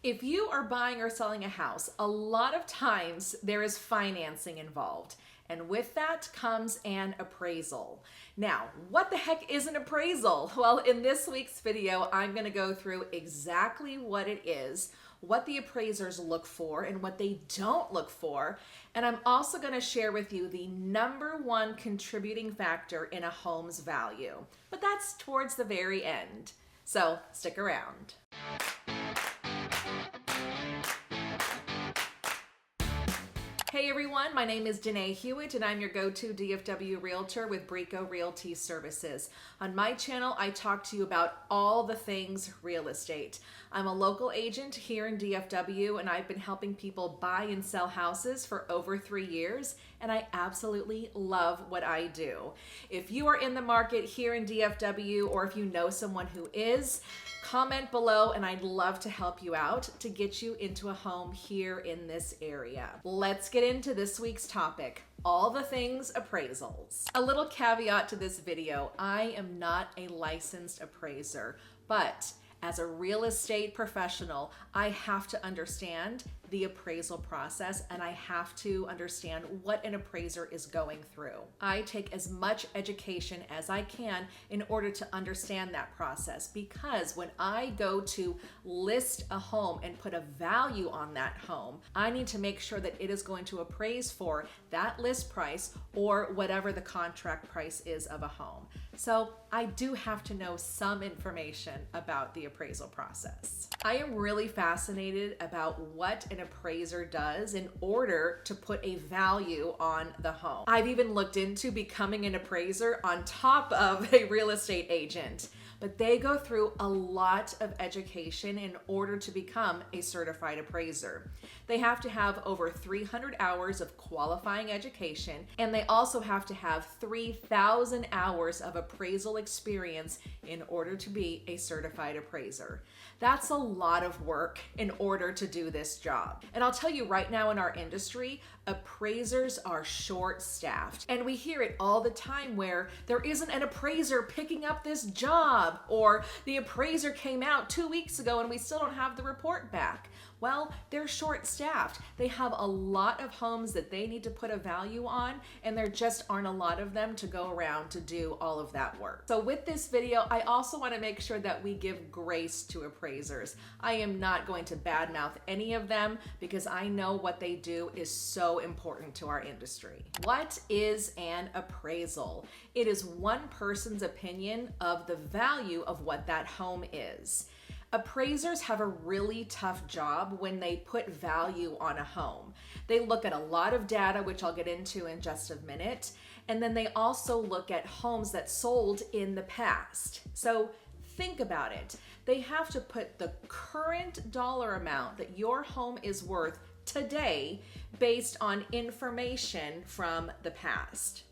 If you are buying or selling a house, a lot of times there is financing involved. And with that comes an appraisal. Now, what the heck is an appraisal? Well, in this week's video, I'm going to go through exactly what it is, what the appraisers look for and what they don't look for. And I'm also going to share with you the #1 contributing factor in a home's value. But that's towards the very end. So stick around. Hey everyone, my name is Danae Hewitt and I'm your go-to DFW Realtor with Brico Realty Services. On my channel, I talk to you about all the things real estate. I'm a local agent here in DFW and I've been helping people buy and sell houses for over 3 years and I absolutely love what I do. If you are in the market here in DFW or if you know someone who is, comment below and I'd love to help you out to get you into a home here in this area. Let's get into this week's topic, all the things appraisals. A little caveat to this video, I am not a licensed appraiser, but as a real estate professional, I have to understand the appraisal process and I have to understand what an appraiser is going through. I take as much education as I can in order to understand that process, because when I go to list a home and put a value on that home, I need to make sure that it is going to appraise for that list price or whatever the contract price is of a home. So I do have to know some information about the appraisal process. I am really fascinated about what an appraiser does in order to put a value on the home. I've even looked into becoming an appraiser on top of a real estate agent, but they go through a lot of education in order to become a certified appraiser. They have to have over 300 hours of qualifying education, and they also have to have 3,000 hours of appraisal experience in order to be a certified appraiser. That's a lot of work in order to do this job. And I'll tell you right now, in our industry, appraisers are short-staffed. And we hear it all the time where there isn't an appraiser picking up this job, or the appraiser came out 2 weeks ago and we still don't have the report back. Well, they're short-staffed. They have a lot of homes that they need to put a value on, and there just aren't a lot of them to go around to do all of that work. So with this video, I also want to make sure that we give grace to appraisers. I am not going to badmouth any of them because I know what they do is so important to our industry. What is an appraisal? It is one person's opinion of the value of what that home is. Appraisers have a really tough job when they put value on a home. They look at a lot of data, which I'll get into in just a minute, and then they also look at homes that sold in the past. So think about it. They have to put the current dollar amount that your home is worth today based on information from the past.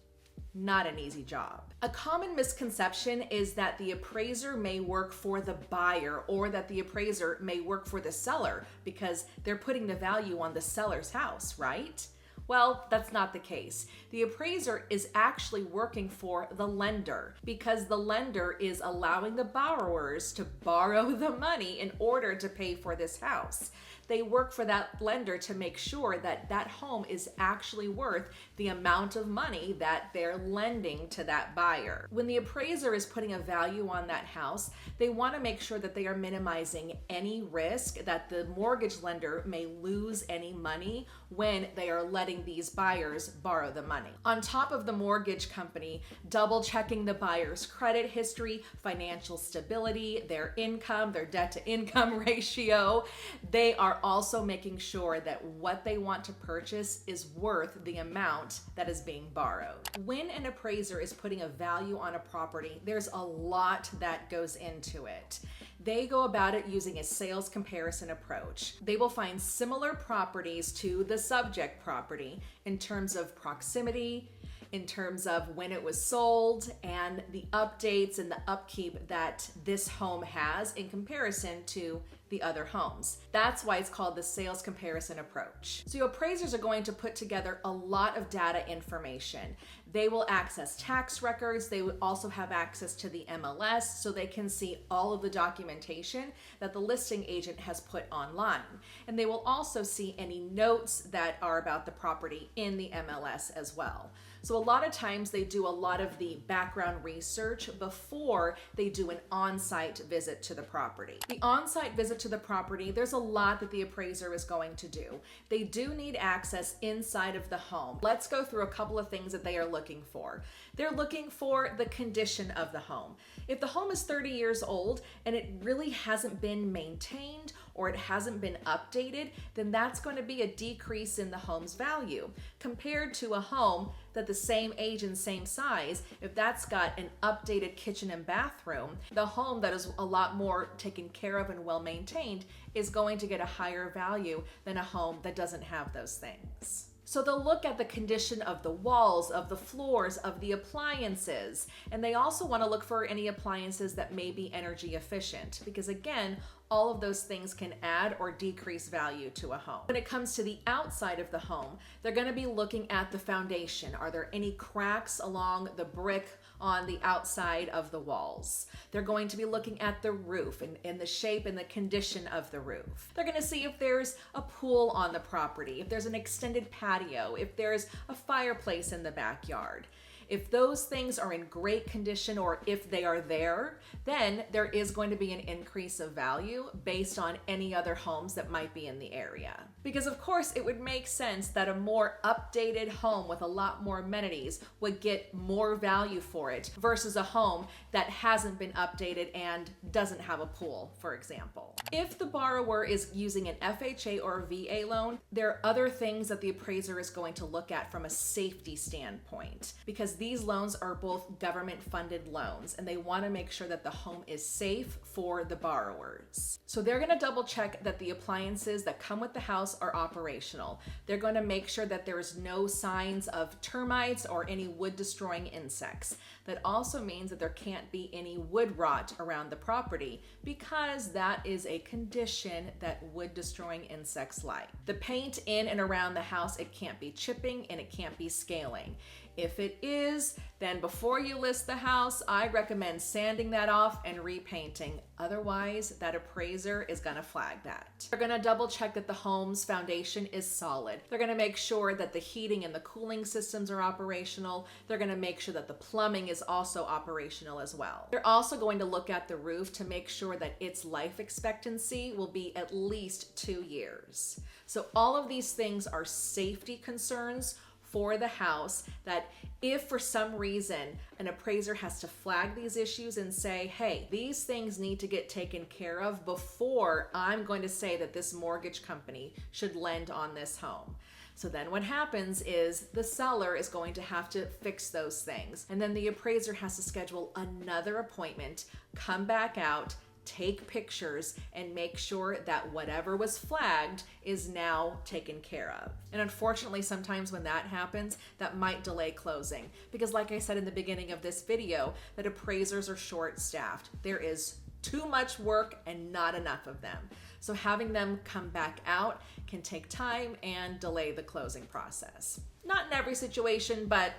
Not an easy job. A common misconception is that the appraiser may work for the buyer or that the appraiser may work for the seller because they're putting the value on the seller's house, right? Well, that's not the case. The appraiser is actually working for the lender because the lender is allowing the borrowers to borrow the money in order to pay for this house. They work for that lender to make sure that that home is actually worth the amount of money that they're lending to that buyer. When the appraiser is putting a value on that house, they want to make sure that they are minimizing any risk that the mortgage lender may lose any money when they are letting these buyers borrow the money. On top of the mortgage company double checking the buyer's credit history, financial stability, their income, their debt to income ratio, they are also making sure that what they want to purchase is worth the amount that is being borrowed. When an appraiser is putting a value on a property, there's a lot that goes into it. They go about it using a sales comparison approach. They will find similar properties to the subject property in terms of proximity, in terms of when it was sold, and the updates and the upkeep that this home has in comparison to the other homes. That's why it's called the sales comparison approach. So your appraisers are going to put together a lot of data information. They will access tax records. They would also have access to the MLS so they can see all of the documentation that the listing agent has put online. And they will also see any notes that are about the property in the MLS as well. So a lot of times they do a lot of the background research before they do an on-site visit to the property. The on-site visit to the property, there's a lot that the appraiser is going to do. They do need access inside of the home. Let's go through a couple of things that they are looking for. They're looking for the condition of the home. If the home is 30 years old and it really hasn't been maintained or it hasn't been updated, then that's going to be a decrease in the home's value compared to a home that the same age and same size. If that's got an updated kitchen and bathroom, the home that is a lot more taken care of and well maintained is going to get a higher value than a home that doesn't have those things. So they'll look at the condition of the walls, of the floors, of the appliances, and they also want to look for any appliances that may be energy efficient, because again, all of those things can add or decrease value to a home. When it comes to the outside of the home, they're going to be looking at the foundation. Are there any cracks along the brick on the outside of the walls? They're going to be looking at the roof and the shape and the condition of the roof. They're going to see if there's a pool on the property, if there's an extended patio, if there's a fireplace in the backyard. If those things are in great condition or if they are there, then there is going to be an increase of value based on any other homes that might be in the area. Because of course it would make sense that a more updated home with a lot more amenities would get more value for it versus a home that hasn't been updated and doesn't have a pool, for example. If the borrower is using an FHA or a VA loan, there are other things that the appraiser is going to look at from a safety standpoint, because these loans are both government funded loans and they want to make sure that the home is safe for the borrowers. So they're going to double check that the appliances that come with the house are operational. They're going to make sure that there is no signs of termites or any wood destroying insects. That also means that there can't be any wood rot around the property, because that is a condition that wood destroying insects like. The paint in and around the house, it can't be chipping and it can't be scaling. If it is, then before you list the house, I recommend sanding that off and repainting. Otherwise, that appraiser is gonna flag that. They're gonna double check that the home's foundation is solid. They're gonna make sure that the heating and the cooling systems are operational. They're gonna make sure that the plumbing is also operational as well. They're also going to look at the roof to make sure that its life expectancy will be at least 2 years. So all of these things are safety concerns for the house that if for some reason an appraiser has to flag these issues and say, hey, these things need to get taken care of before I'm going to say that this mortgage company should lend on this home. So then what happens is the seller is going to have to fix those things. And then the appraiser has to schedule another appointment, come back out, take pictures, and make sure that whatever was flagged is now taken care of. And unfortunately, sometimes when that happens, that might delay closing. Because like I said in the beginning of this video, that appraisers are short-staffed. There is too much work and not enough of them. So having them come back out can take time and delay the closing process. Not in every situation, but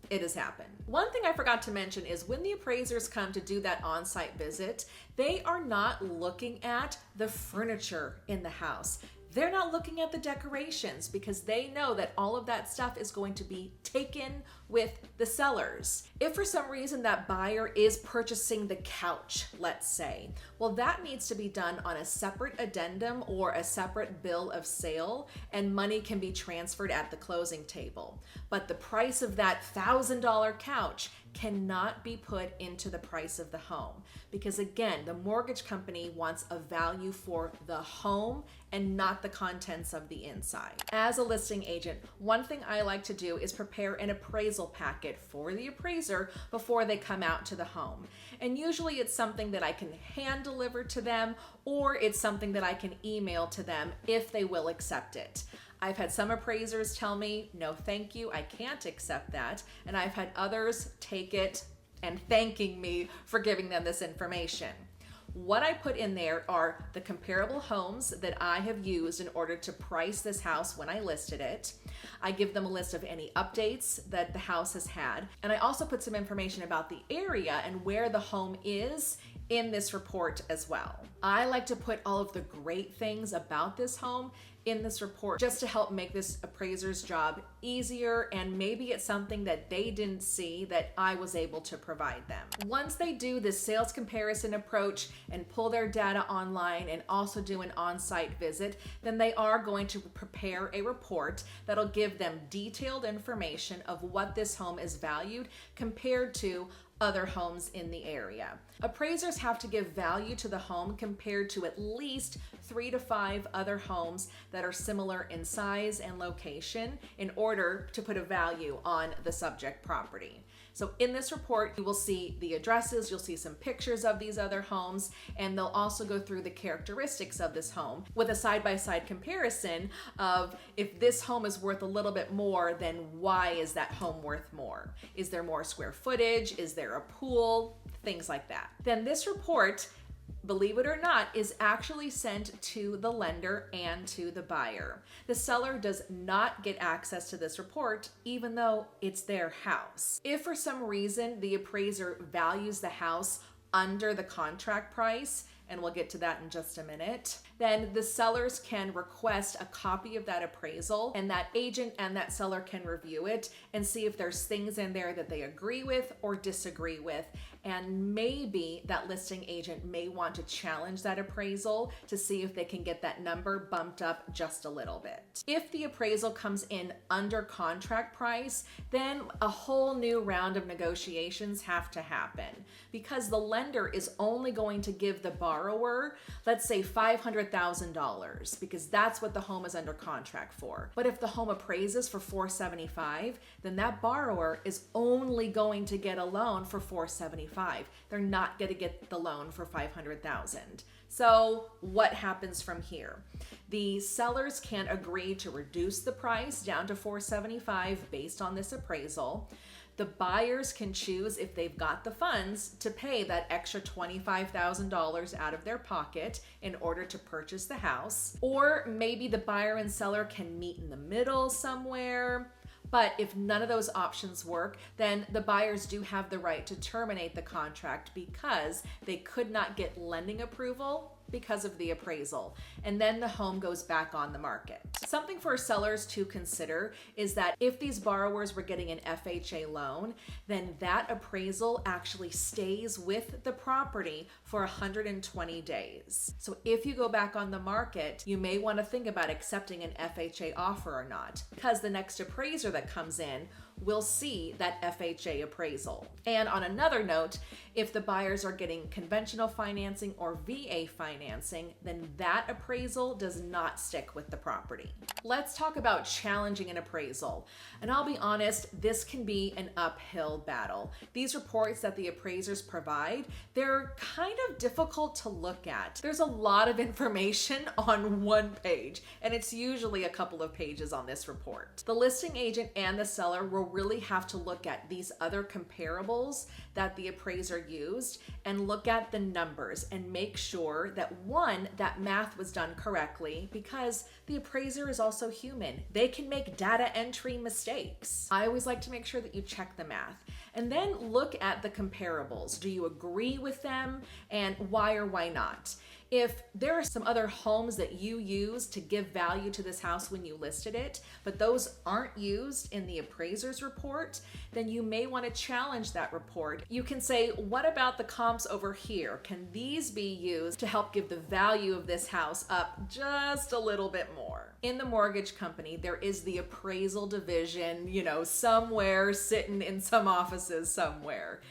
it has happened. One thing I forgot to mention is when the appraisers come to do that on-site visit, they are not looking at the furniture in the house. They're not looking at the decorations because they know that all of that stuff is going to be taken with the sellers. If for some reason that buyer is purchasing the couch, let's say, well, that needs to be done on a separate addendum or a separate bill of sale, and money can be transferred at the closing table. But the price of that $1,000 couch cannot be put into the price of the home, because again, the mortgage company wants a value for the home and not the contents of the inside. As a listing agent, one thing I like to do is prepare an appraisal packet for the appraiser before they come out to the home. And usually it's something that I can hand deliver to them, or it's something that I can email to them if they will accept it. I've had some appraisers tell me, no, thank you, I can't accept that. And I've had others take it and thanking me for giving them this information. What I put in there are the comparable homes that I have used in order to price this house when I listed it. I give them a list of any updates that the house has had. And I also put some information about the area and where the home is in this report as well. I like to put all of the great things about this home in this report just to help make this appraiser's job easier, and maybe it's something that they didn't see that I was able to provide them. Once they do this sales comparison approach and pull their data online and also do an on-site visit, then they are going to prepare a report that'll give them detailed information of what this home is valued compared to other homes in the area. Appraisers have to give value to the home compared to at least 3 to 5 other homes that are similar in size and location in order to put a value on the subject property. So in this report, you will see the addresses, you'll see some pictures of these other homes, and they'll also go through the characteristics of this home with a side-by-side comparison of if this home is worth a little bit more, then why is that home worth more? Is there more square footage? Is there a pool? Things like that. Then this report, believe it or not, is actually sent to the lender and to the buyer. The seller does not get access to this report, even though it's their house. If for some reason the appraiser values the house under the contract price, and we'll get to that in just a minute, then the sellers can request a copy of that appraisal, and that agent and that seller can review it and see if there's things in there that they agree with or disagree with. And maybe that listing agent may want to challenge that appraisal to see if they can get that number bumped up just a little bit. If the appraisal comes in under contract price, then a whole new round of negotiations have to happen, because the lender is only going to give the borrower, let's say $500,000, because that's what the home is under contract for. But if the home appraises for $475,000, then that borrower is only going to get a loan for $475,000. They're not going to get the loan for $500,000. So what happens from here? The sellers can agree to reduce the price down to $475,000 based on this appraisal. The buyers can choose, if they've got the funds, to pay that extra $25,000 out of their pocket in order to purchase the house. Or maybe the buyer and seller can meet in the middle somewhere. But if none of those options work, then the buyers do have the right to terminate the contract because they could not get lending approval because of the appraisal, and then the home goes back on the market. Something for sellers to consider is that if these borrowers were getting an FHA loan, then that appraisal actually stays with the property for 120 days. So if you go back on the market, you may want to think about accepting an FHA offer or not, because the next appraiser that comes in will see that FHA appraisal. And on another note, if the buyers are getting conventional financing or VA financing, then that appraisal does not stick with the property. Let's talk about challenging an appraisal. And I'll be honest, this can be an uphill battle. These reports that the appraisers provide, they're kind of difficult to look at. There's a lot of information on one page, and it's usually a couple of pages on this report. The listing agent and the seller will really have to look at these other comparables that the appraiser used and look at the numbers and make sure that, one, that math was done correctly, because the appraiser is also human. They can make data entry mistakes. I always like to make sure that you check the math and then look at the comparables. Do you agree with them, and why or why not? If there are some other homes that you use to give value to this house when you listed it, but those aren't used in the appraiser's report, then you may want to challenge that report. You can say, what about the comps over here? Can these be used to help give the value of this house up just a little bit more? In the mortgage company, there is the appraisal division, somewhere sitting in some offices somewhere.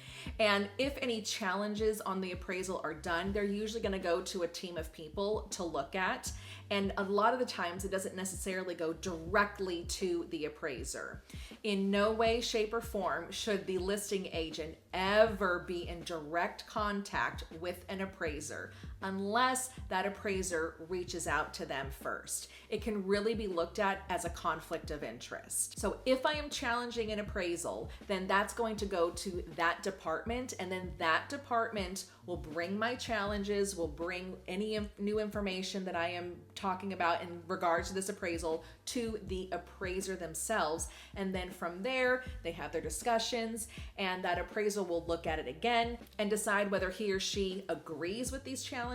And if any challenges on the appraisal are done, they're usually going to go to a team of people to look at. And a lot of the times it doesn't necessarily go directly to the appraiser. In no way, shape, or form should the listing agent ever be in direct contact with an appraiser unless that appraiser reaches out to them first. It can really be looked at as a conflict of interest. So if I am challenging an appraisal, then that's going to go to that department, and then that department will bring my challenges, will bring any new information that I am talking about in regards to this appraisal to the appraiser themselves. And then from there, they have their discussions, and that appraiser will look at it again and decide whether he or she agrees with these challenges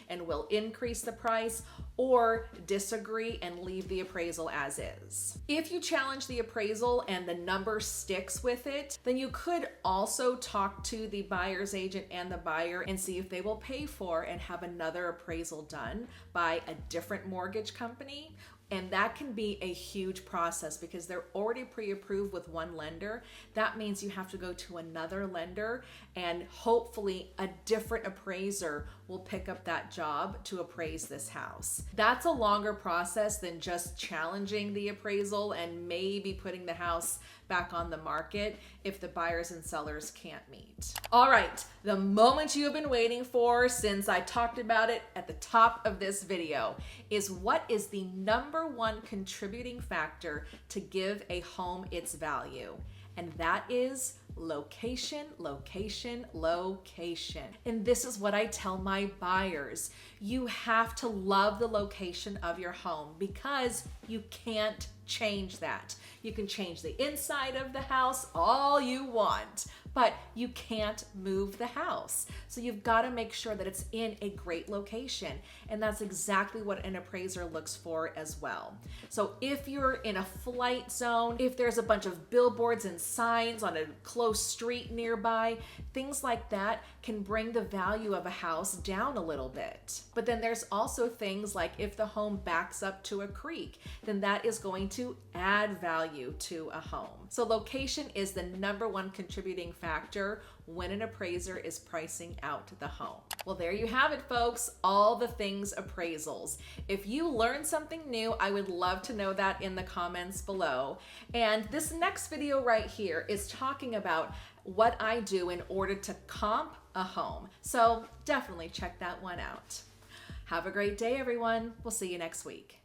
and will increase the price or disagree and leave the appraisal as is. If you challenge the appraisal and the number sticks with it, then you could also talk to the buyer's agent and the buyer and see if they will pay for and have another appraisal done by a different mortgage company. And that can be a huge process because they're already pre-approved with one lender. That means you have to go to another lender, and hopefully a different appraiser will pick up that job to appraise this house. That's a longer process than just challenging the appraisal and maybe putting the house back on the market if the buyers and sellers can't meet. All right, the moment you have been waiting for since I talked about it at the top of this video is what is the number one contributing factor to give a home its value? And that is location, location, location. And this is what I tell my buyers. You have to love the location of your home because you can't change that. You can change the inside of the house all you want, but you can't move the house. So you've got to make sure that it's in a great location. And that's exactly what an appraiser looks for as well. So if you're in a flight zone, if there's a bunch of billboards and signs on a close street nearby, things like that can bring the value of a house down a little bit. But then there's also things like if the home backs up to a creek, then that is going to add value to a home. So location is the number one contributing factor when an appraiser is pricing out the home. Well, there you have it, folks. All the things appraisals. If you learned something new, I would love to know that in the comments below. And this next video right here is talking about what I do in order to comp a home. So definitely check that one out. Have a great day, everyone. We'll see you next week.